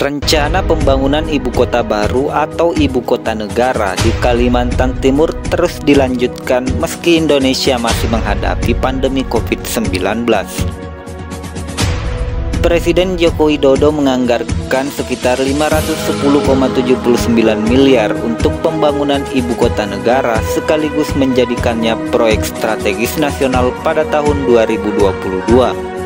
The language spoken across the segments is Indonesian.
Rencana pembangunan ibu kota baru atau ibu kota negara di Kalimantan Timur terus dilanjutkan meski Indonesia masih menghadapi pandemi COVID-19. Presiden Joko Widodo menganggarkan sekitar 510,79 miliar untuk pembangunan ibu kota negara sekaligus menjadikannya proyek strategis nasional pada tahun 2022.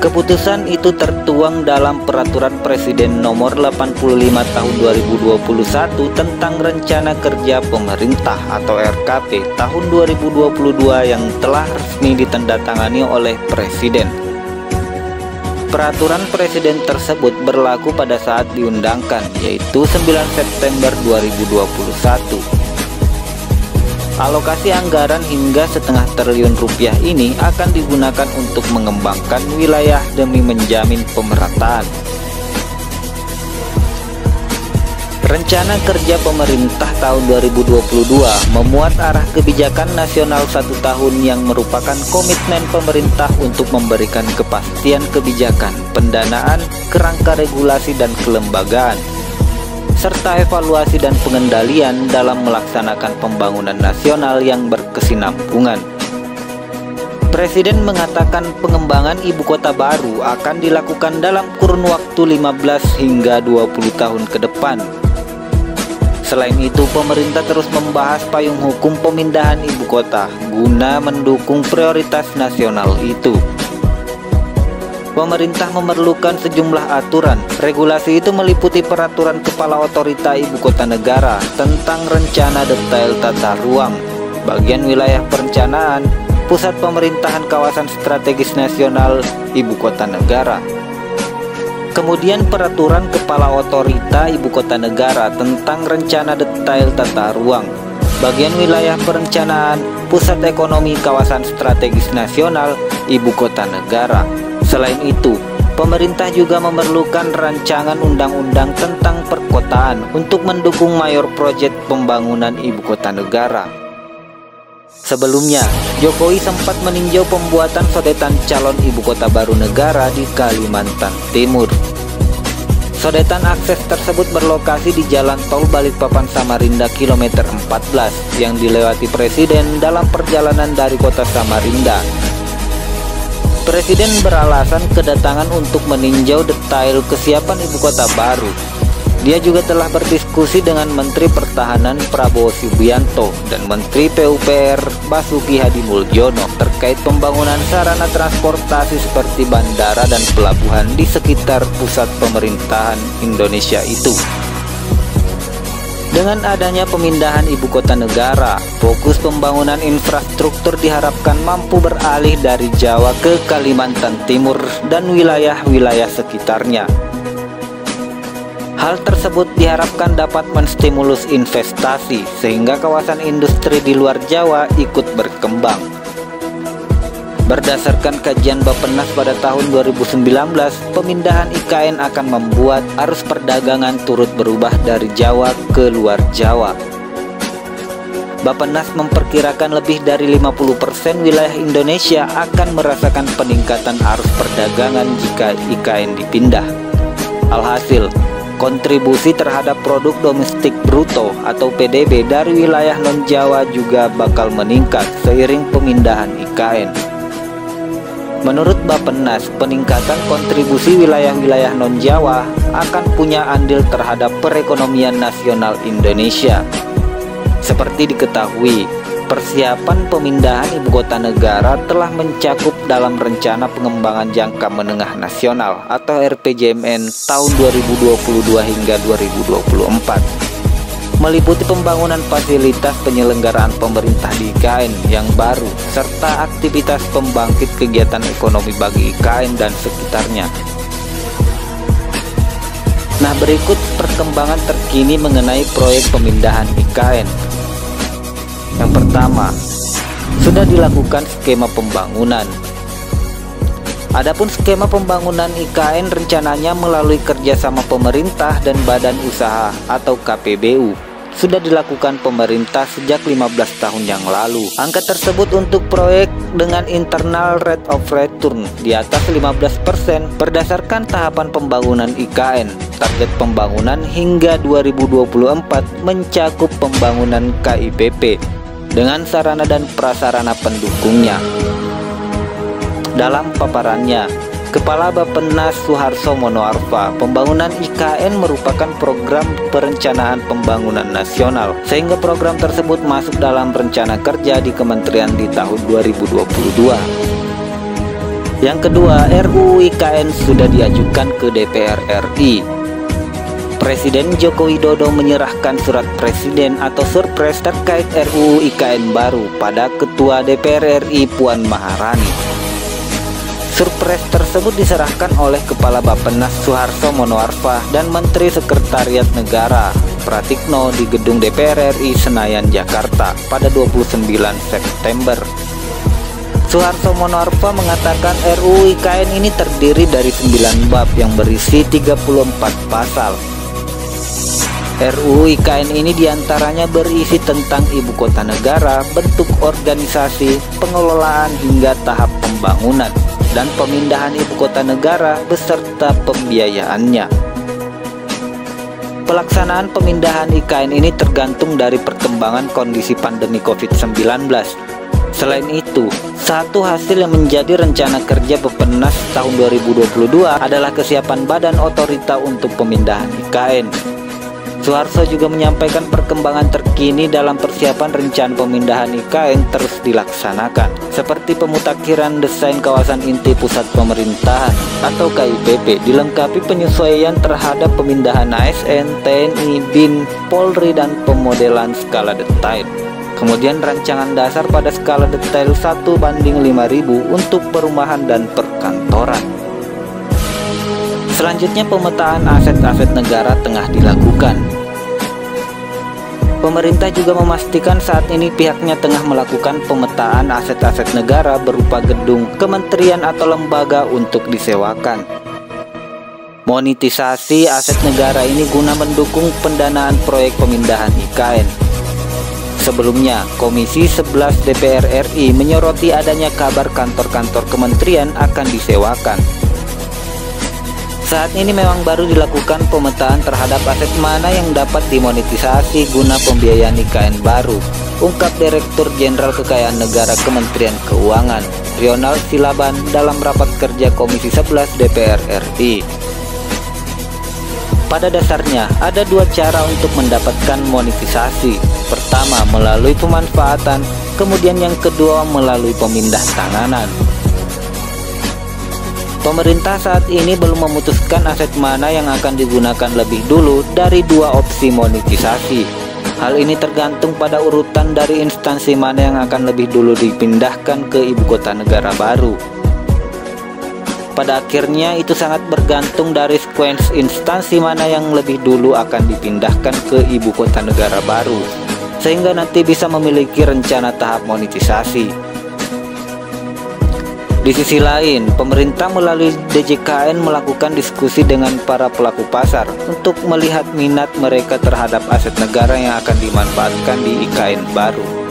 Keputusan itu tertuang dalam Peraturan Presiden Nomor 85 Tahun 2021 tentang Rencana Kerja Pemerintah atau RKP tahun 2022 yang telah resmi ditandatangani oleh Presiden. Peraturan Presiden tersebut berlaku pada saat diundangkan, yaitu 9 September 2021. Alokasi anggaran hingga setengah triliun rupiah ini akan digunakan untuk mengembangkan wilayah demi menjamin pemerataan. Rencana Kerja Pemerintah tahun 2022 memuat arah kebijakan nasional 1 tahun yang merupakan komitmen pemerintah untuk memberikan kepastian kebijakan, pendanaan, kerangka regulasi dan kelembagaan, serta evaluasi dan pengendalian dalam melaksanakan pembangunan nasional yang berkesinambungan. Presiden mengatakan pengembangan ibu kota baru akan dilakukan dalam kurun waktu 15 hingga 20 tahun ke depan. Selain itu, pemerintah terus membahas payung hukum pemindahan ibu kota guna mendukung prioritas nasional itu. Pemerintah memerlukan sejumlah aturan. Regulasi itu meliputi Peraturan Kepala Otorita Ibu Kota Negara tentang rencana detail tata ruang, bagian wilayah perencanaan, pusat pemerintahan kawasan strategis nasional Ibu Kota Negara. Kemudian Peraturan Kepala Otorita Ibu Kota Negara tentang rencana detail tata ruang, bagian wilayah perencanaan, pusat ekonomi kawasan strategis nasional Ibu Kota Negara. Selain itu, pemerintah juga memerlukan rancangan undang-undang tentang perkotaan untuk mendukung mayor proyek pembangunan ibu kota negara. Sebelumnya, Jokowi sempat meninjau pembuatan sodetan calon ibu kota baru negara di Kalimantan Timur. Sodetan akses tersebut berlokasi di Jalan Tol Balikpapan Samarinda kilometer 14 yang dilewati Presiden dalam perjalanan dari kota Samarinda. Presiden beralasan kedatangan untuk meninjau detail kesiapan ibu kota baru. Dia juga telah berdiskusi dengan Menteri Pertahanan Prabowo Subianto dan Menteri PUPR Basuki Hadimulyono terkait pembangunan sarana transportasi seperti bandara dan pelabuhan di sekitar pusat pemerintahan Indonesia itu. Dengan adanya pemindahan ibu kota negara, fokus pembangunan infrastruktur diharapkan mampu beralih dari Jawa ke Kalimantan Timur dan wilayah-wilayah sekitarnya. Hal tersebut diharapkan dapat menstimulus investasi sehingga kawasan industri di luar Jawa ikut berkembang. Berdasarkan kajian Bappenas pada tahun 2019, pemindahan IKN akan membuat arus perdagangan turut berubah dari Jawa ke luar Jawa. Bappenas memperkirakan lebih dari 50% wilayah Indonesia akan merasakan peningkatan arus perdagangan jika IKN dipindah. Alhasil, kontribusi terhadap produk domestik bruto atau PDB dari wilayah non-Jawa juga bakal meningkat seiring pemindahan IKN. Menurut Bappenas, peningkatan kontribusi wilayah-wilayah non-Jawa akan punya andil terhadap perekonomian nasional Indonesia. Seperti diketahui, persiapan pemindahan ibu kota negara telah mencakup dalam Rencana Pengembangan Jangka Menengah Nasional atau RPJMN tahun 2022 hingga 2024. Meliputi pembangunan fasilitas penyelenggaraan pemerintah di IKN yang baru, serta aktivitas pembangkit kegiatan ekonomi bagi IKN dan sekitarnya. Nah, berikut perkembangan terkini mengenai proyek pemindahan IKN. Yang pertama, sudah dilakukan skema pembangunan. Adapun skema pembangunan IKN rencananya melalui kerjasama pemerintah dan badan usaha atau KPBU. sudah dilakukan pemerintah sejak 15 tahun yang lalu. Angka tersebut untuk proyek dengan internal rate of return di atas 15% berdasarkan tahapan pembangunan IKN. Target pembangunan hingga 2024 mencakup pembangunan KIPP dengan sarana dan prasarana pendukungnya. Dalam paparannya, Kepala Bappenas Suharso Monoarfa, pembangunan IKN merupakan program perencanaan pembangunan nasional, sehingga program tersebut masuk dalam rencana kerja di kementerian di tahun 2022. Yang kedua, RUU IKN sudah diajukan ke DPR RI. Presiden Joko Widodo menyerahkan surat presiden atau surpres terkait RUU IKN baru pada Ketua DPR RI Puan Maharani. Surpres tersebut diserahkan oleh Kepala Bappenas Suharso Monoarfa dan Menteri Sekretariat Negara Pratikno di Gedung DPR RI Senayan, Jakarta pada 29 September. Suharso Monoarfa mengatakan RUU IKN ini terdiri dari 9 bab yang berisi 34 pasal. RUU IKN ini diantaranya berisi tentang ibu kota negara, bentuk organisasi, pengelolaan hingga tahap pembangunan, dan pemindahan ibu kota negara beserta pembiayaannya. Pelaksanaan pemindahan IKN ini tergantung dari perkembangan kondisi pandemi COVID-19. Selain itu, satu hasil yang menjadi rencana kerja Bappenas tahun 2022 adalah kesiapan badan otorita untuk pemindahan IKN. Suharso juga menyampaikan perkembangan terkini dalam persiapan rencana pemindahan IKN terus dilaksanakan, seperti pemutakhiran desain kawasan inti pusat pemerintahan atau KIPP, dilengkapi penyesuaian terhadap pemindahan ASN, TNI, BIN, Polri, dan pemodelan skala detail. Kemudian rancangan dasar pada skala detail 1:5000 untuk perumahan dan perkantoran. Selanjutnya, pemetaan aset-aset negara tengah dilakukan. Pemerintah juga memastikan saat ini pihaknya tengah melakukan pemetaan aset-aset negara berupa gedung, kementerian atau lembaga untuk disewakan. Monetisasi aset negara ini guna mendukung pendanaan proyek pemindahan IKN. Sebelumnya, Komisi 11 DPR RI menyoroti adanya kabar kantor-kantor kementerian akan disewakan. Saat ini memang baru dilakukan pemetaan terhadap aset mana yang dapat dimonetisasi guna pembiayaan IKN baru, ungkap Direktur Jenderal Kekayaan Negara Kementerian Keuangan, Ronald Silaban, dalam rapat kerja Komisi 11 DPR RI. Pada dasarnya, ada dua cara untuk mendapatkan monetisasi. Pertama, melalui pemanfaatan, kemudian yang kedua melalui pemindah tanganan. Pemerintah saat ini belum memutuskan aset mana yang akan digunakan lebih dulu dari dua opsi monetisasi. Hal ini tergantung pada urutan dari instansi mana yang akan lebih dulu dipindahkan ke ibu kota negara baru. Pada akhirnya itu sangat bergantung dari sequence instansi mana yang lebih dulu akan dipindahkan ke ibu kota negara baru, sehingga nanti bisa memiliki rencana tahap monetisasi. Di sisi lain, pemerintah melalui DJKN melakukan diskusi dengan para pelaku pasar untuk melihat minat mereka terhadap aset negara yang akan dimanfaatkan di IKN baru.